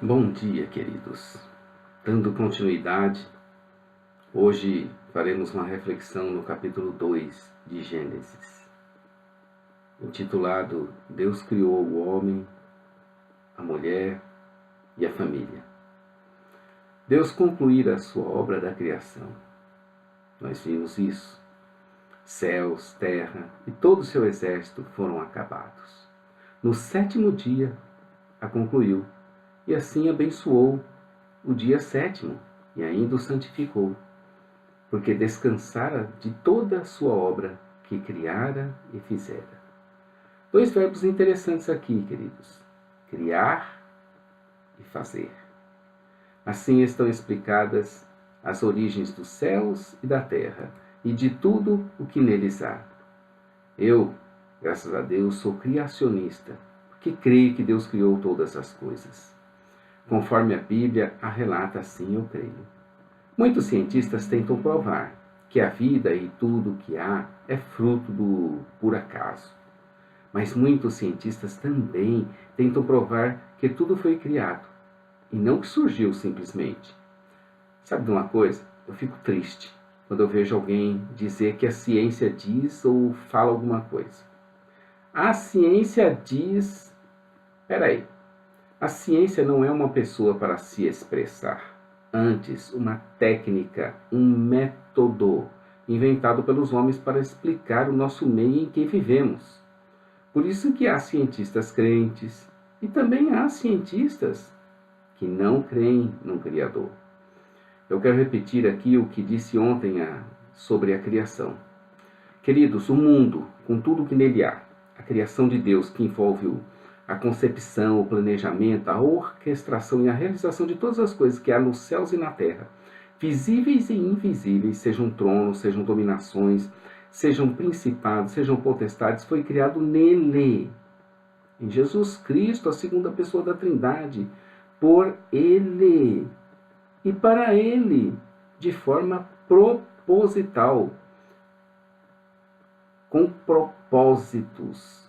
Bom dia, queridos. Dando continuidade, hoje faremos uma reflexão no capítulo 2 de Gênesis, intitulado Deus criou o homem, a mulher e a família. Deus concluíra a sua obra da criação. Nós vimos isso. Céus, terra e todo o seu exército foram acabados. No 7º dia a concluiu, e assim abençoou o dia 7º, e ainda o santificou, porque descansara de toda a sua obra que criara e fizera. Dois verbos interessantes aqui, queridos: criar e fazer. Assim estão explicadas as origens dos céus e da terra, e de tudo o que neles há. Eu, graças a Deus, sou criacionista, porque creio que Deus criou todas as coisas. Conforme a Bíblia a relata, assim eu creio. Muitos cientistas tentam provar que a vida e tudo o que há é fruto do por acaso. Mas muitos cientistas também tentam provar que tudo foi criado, e não que surgiu simplesmente. Sabe de uma coisa? Eu fico triste quando eu vejo alguém dizer que a ciência diz ou fala alguma coisa. A ciência diz... Peraí. A ciência não é uma pessoa para se expressar. Antes, uma técnica, um método inventado pelos homens para explicar o nosso meio em que vivemos. Por isso que há cientistas crentes e também há cientistas que não creem no Criador. Eu quero repetir aqui o que disse ontem sobre a criação. Queridos, o mundo, com tudo o que nele há, a criação de Deus que envolve a concepção, o planejamento, a orquestração e a realização de todas as coisas que há nos céus e na terra, visíveis e invisíveis, sejam tronos, sejam dominações, sejam principados, sejam potestades, foi criado nele, em Jesus Cristo, a segunda pessoa da Trindade, por ele e para ele, de forma proposital, com propósitos,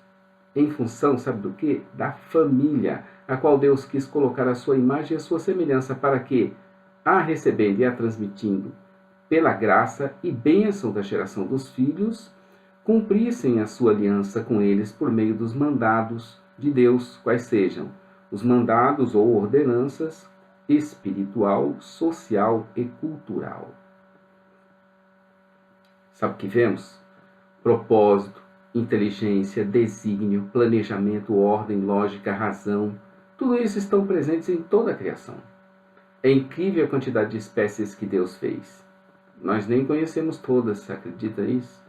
em função, sabe do quê? Da família, a qual Deus quis colocar a sua imagem e a sua semelhança, para que, a recebendo e a transmitindo pela graça e bênção da geração dos filhos, cumprissem a sua aliança com eles por meio dos mandados de Deus, quais sejam os mandados ou ordenanças espiritual, social e cultural. Sabe o que vemos? Propósito, inteligência, desígnio, planejamento, ordem, lógica, razão, tudo isso estão presentes em toda a criação. É incrível a quantidade de espécies que Deus fez. Nós nem conhecemos todas, acredita nisso?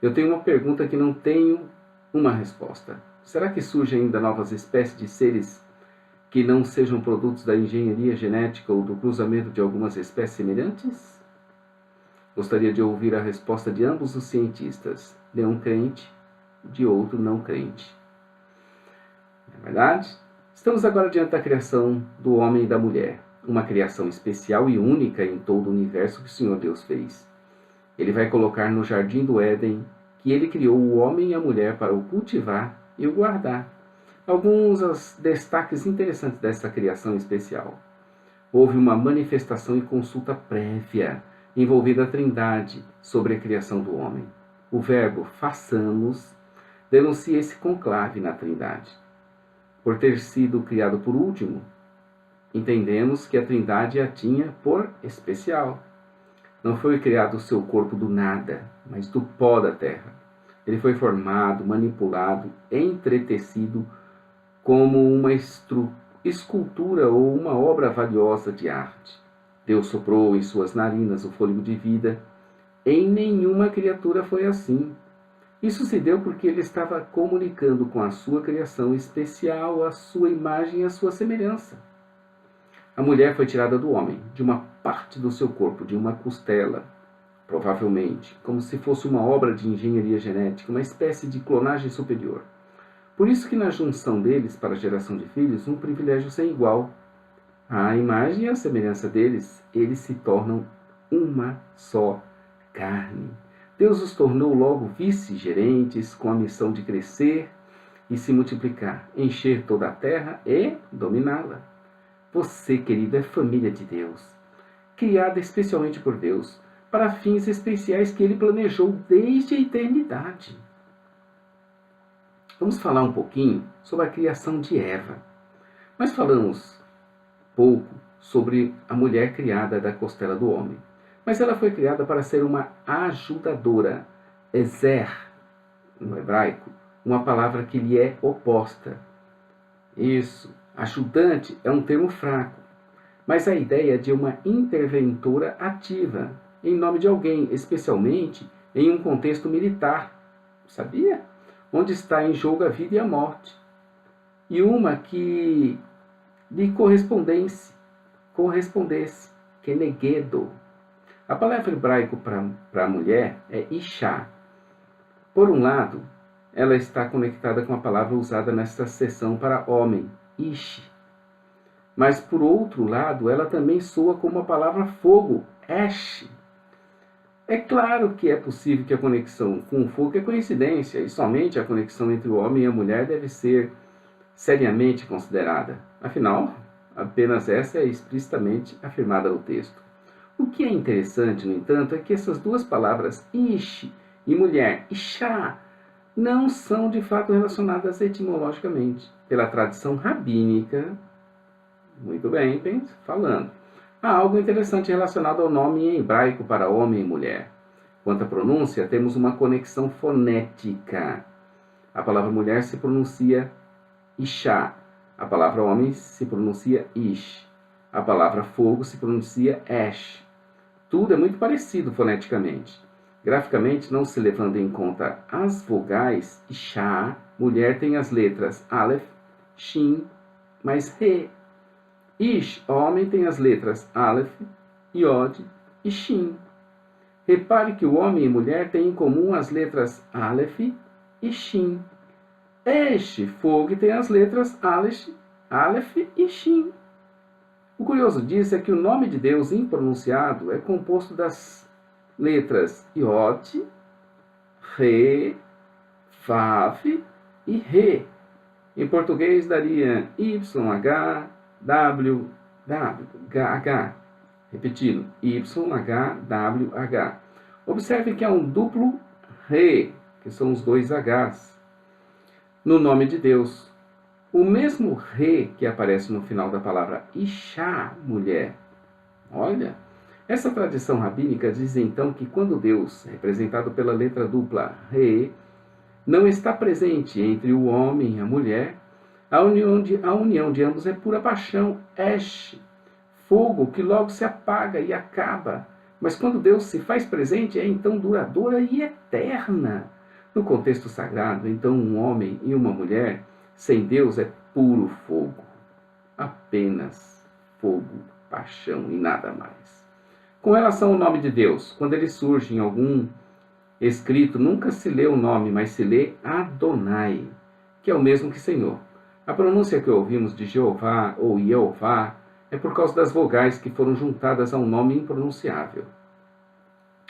Eu tenho uma pergunta que não tenho uma resposta. Será que surgem ainda novas espécies de seres que não sejam produtos da engenharia genética ou do cruzamento de algumas espécies semelhantes? Gostaria de ouvir a resposta de ambos os cientistas, de um crente e de outro não crente. Não é verdade? Estamos agora diante da criação do homem e da mulher, uma criação especial e única em todo o universo que o Senhor Deus fez. Ele vai colocar no jardim do Éden que ele criou o homem e a mulher para o cultivar e o guardar. Alguns destaques interessantes dessa criação especial. Houve uma manifestação e consulta prévia envolvida a Trindade sobre a criação do homem. O verbo façamos denuncia esse conclave na Trindade. Por ter sido criado por último, entendemos que a Trindade a tinha por especial. Não foi criado o seu corpo do nada, mas do pó da terra. Ele foi formado, manipulado, entretecido como uma escultura ou uma obra valiosa de arte. Deus soprou em suas narinas o fôlego de vida. Em nenhuma criatura foi assim. Isso se deu porque ele estava comunicando com a sua criação especial, a sua imagem e a sua semelhança. A mulher foi tirada do homem, de uma parte do seu corpo, de uma costela, provavelmente, como se fosse uma obra de engenharia genética, uma espécie de clonagem superior. Por isso que na junção deles para a geração de filhos, um privilégio sem igual. A imagem e a semelhança deles, eles se tornam uma só carne. Deus os tornou logo vice-gerentes com a missão de crescer e se multiplicar, encher toda a terra e dominá-la. Você, querido, é família de Deus, criada especialmente por Deus, para fins especiais que Ele planejou desde a eternidade. Vamos falar um pouquinho sobre a criação de Eva. Nós falamos pouco sobre a mulher criada da costela do homem, mas ela foi criada para ser uma ajudadora, ezer, no hebraico, uma palavra que lhe é oposta. Isso, ajudante é um termo fraco, mas a ideia é de uma interventora ativa, em nome de alguém, especialmente em um contexto militar, sabia? Onde está em jogo a vida e a morte. E uma que lhe correspondesse, kenegedo. A palavra hebraico para mulher é Isha. Por um lado, ela está conectada com a palavra usada nesta seção para homem, Ish. Mas, por outro lado, ela também soa como a palavra fogo, Esh. É claro que é possível que a conexão com o fogo é coincidência, e somente a conexão entre o homem e a mulher deve ser seriamente considerada. Afinal, apenas essa é explicitamente afirmada no texto. O que é interessante, no entanto, é que essas duas palavras, Ish e mulher, Isha, não são de fato relacionadas etimologicamente. Pela tradição rabínica, muito bem, falando. Há algo interessante relacionado ao nome em hebraico para homem e mulher. Quanto à pronúncia, temos uma conexão fonética. A palavra mulher se pronuncia Isha. A palavra homem se pronuncia Ish. A palavra fogo se pronuncia Esh. Tudo é muito parecido foneticamente. Graficamente, não se levando em conta as vogais Isha, mulher tem as letras Aleph, Shin, mais Re. Ish, homem, tem as letras Aleph, Yod e Shin. Repare que o homem e mulher têm em comum as letras Aleph e Shin. Esh, fogo, tem as letras Aleph e Shin. O curioso disso é que o nome de Deus impronunciado é composto das letras Yod, Re, Vav e Re. Em português daria YH, WH. Repetindo, YHWH. Observe que há um duplo Re, que são os dois Hs, no nome de Deus. O mesmo Re que aparece no final da palavra Isha, mulher. Olha, essa tradição rabínica diz então que quando Deus, representado pela letra dupla Re, não está presente entre o homem e a mulher, a união de ambos é pura paixão, Esh, fogo que logo se apaga e acaba. Mas quando Deus se faz presente, é então duradoura e eterna. No contexto sagrado, então um homem e uma mulher sem Deus é puro fogo. Apenas fogo, paixão e nada mais. Com relação ao nome de Deus, quando ele surge em algum escrito, nunca se lê o nome, mas se lê Adonai, que é o mesmo que Senhor. A pronúncia que ouvimos de Jeová ou Yeová é por causa das vogais que foram juntadas a um nome impronunciável.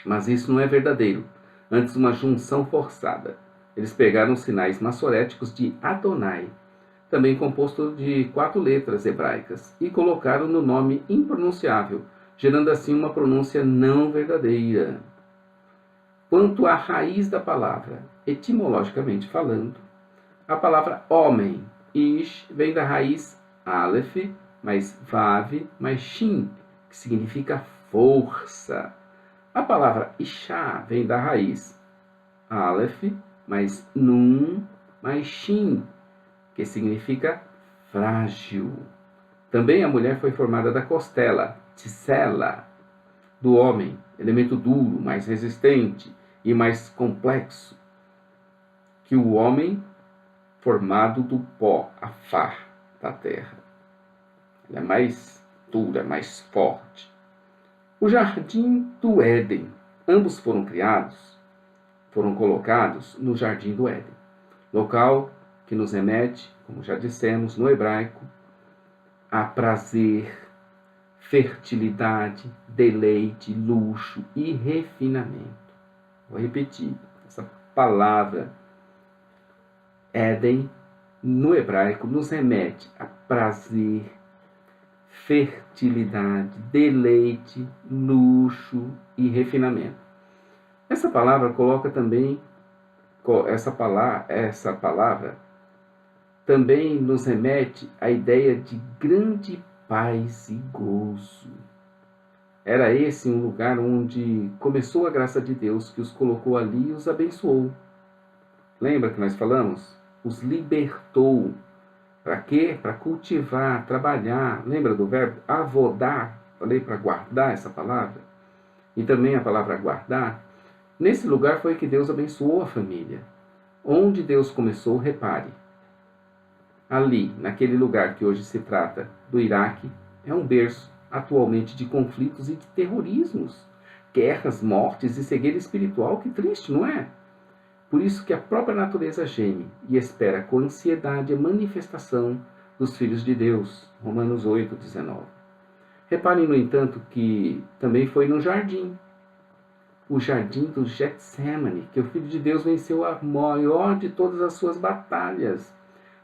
Mas isso não é verdadeiro, antes uma junção forçada. Eles pegaram os sinais massoréticos de Adonai, também composto de 4 letras hebraicas, e colocaram no nome impronunciável, gerando assim uma pronúncia não verdadeira. Quanto à raiz da palavra, etimologicamente falando, a palavra homem, Ish, vem da raiz Aleph, mais Vav, mais Shin, que significa força. A palavra Isha vem da raiz Aleph, mais Nun, mais Shin, que significa frágil. Também a mulher foi formada da costela, tsela, do homem, elemento duro, mais resistente e mais complexo que o homem, formado do pó, afar, da terra. Ela é mais dura, mais forte. O jardim do Éden. Ambos foram colocados no jardim do Éden, local que nos remete, como já dissemos, no hebraico, a prazer, fertilidade, deleite, luxo e refinamento. Vou repetir, essa palavra Éden, no hebraico, nos remete a prazer, fertilidade, deleite, luxo e refinamento. Essa palavra coloca também, essa palavra também nos remete à ideia de grande paz e gozo. Era esse um lugar onde começou a graça de Deus, que os colocou ali e os abençoou. Lembra que nós falamos? Os libertou. Para quê? Para cultivar, trabalhar. Lembra do verbo avodar? Falei para guardar essa palavra. E também a palavra guardar. Nesse lugar foi que Deus abençoou a família. Onde Deus começou, repare. Ali, naquele lugar que hoje se trata do Iraque, é um berço atualmente de conflitos e de terrorismos, guerras, mortes e cegueira espiritual. Que triste, não é? Por isso que a própria natureza geme e espera com ansiedade a manifestação dos filhos de Deus. Romanos 8:19. Reparem, no entanto, que também foi no jardim, o jardim do Getsemane, que o Filho de Deus venceu a maior de todas as suas batalhas.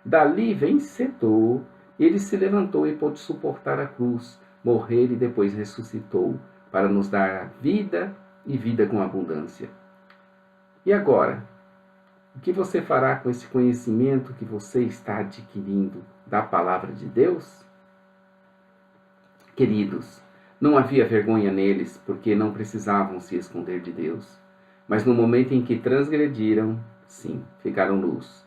Dali, vencedor, ele se levantou e pôde suportar a cruz, morrer e depois ressuscitou, para nos dar a vida e vida com abundância. E agora, o que você fará com esse conhecimento que você está adquirindo da palavra de Deus? Queridos, não havia vergonha neles, porque não precisavam se esconder de Deus. Mas no momento em que transgrediram, sim, ficaram nus,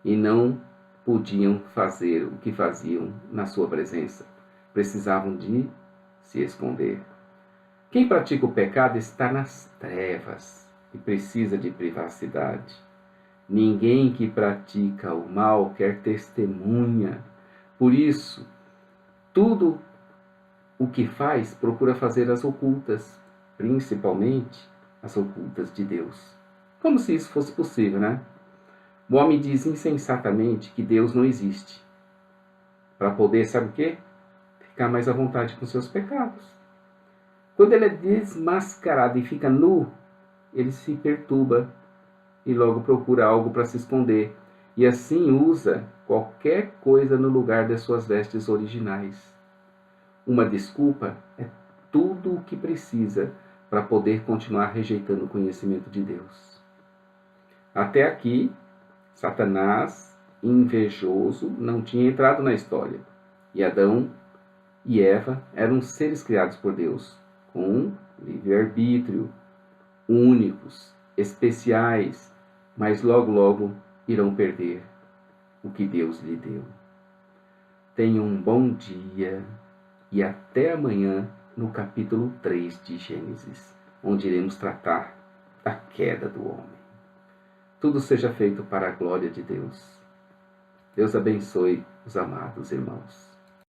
e não podiam fazer o que faziam na sua presença. Precisavam de se esconder. Quem pratica o pecado está nas trevas e precisa de privacidade. Ninguém que pratica o mal quer testemunha. Por isso, tudo o que faz procura fazer as ocultas, principalmente as ocultas de Deus. Como se isso fosse possível, né? O homem diz insensatamente que Deus não existe, para poder, sabe o quê? Ficar mais à vontade com seus pecados. Quando ele é desmascarado e fica nu, ele se perturba e logo procura algo para se esconder, e assim usa qualquer coisa no lugar das suas vestes originais. Uma desculpa é tudo o que precisa para poder continuar rejeitando o conhecimento de Deus. Até aqui, Satanás, invejoso, não tinha entrado na história. E Adão e Eva eram seres criados por Deus, com livre-arbítrio, únicos, especiais, mas logo irão perder o que Deus lhe deu. Tenham um bom dia e até amanhã no capítulo 3 de Gênesis, onde iremos tratar da queda do homem. Tudo seja feito para a glória de Deus. Deus abençoe os amados irmãos.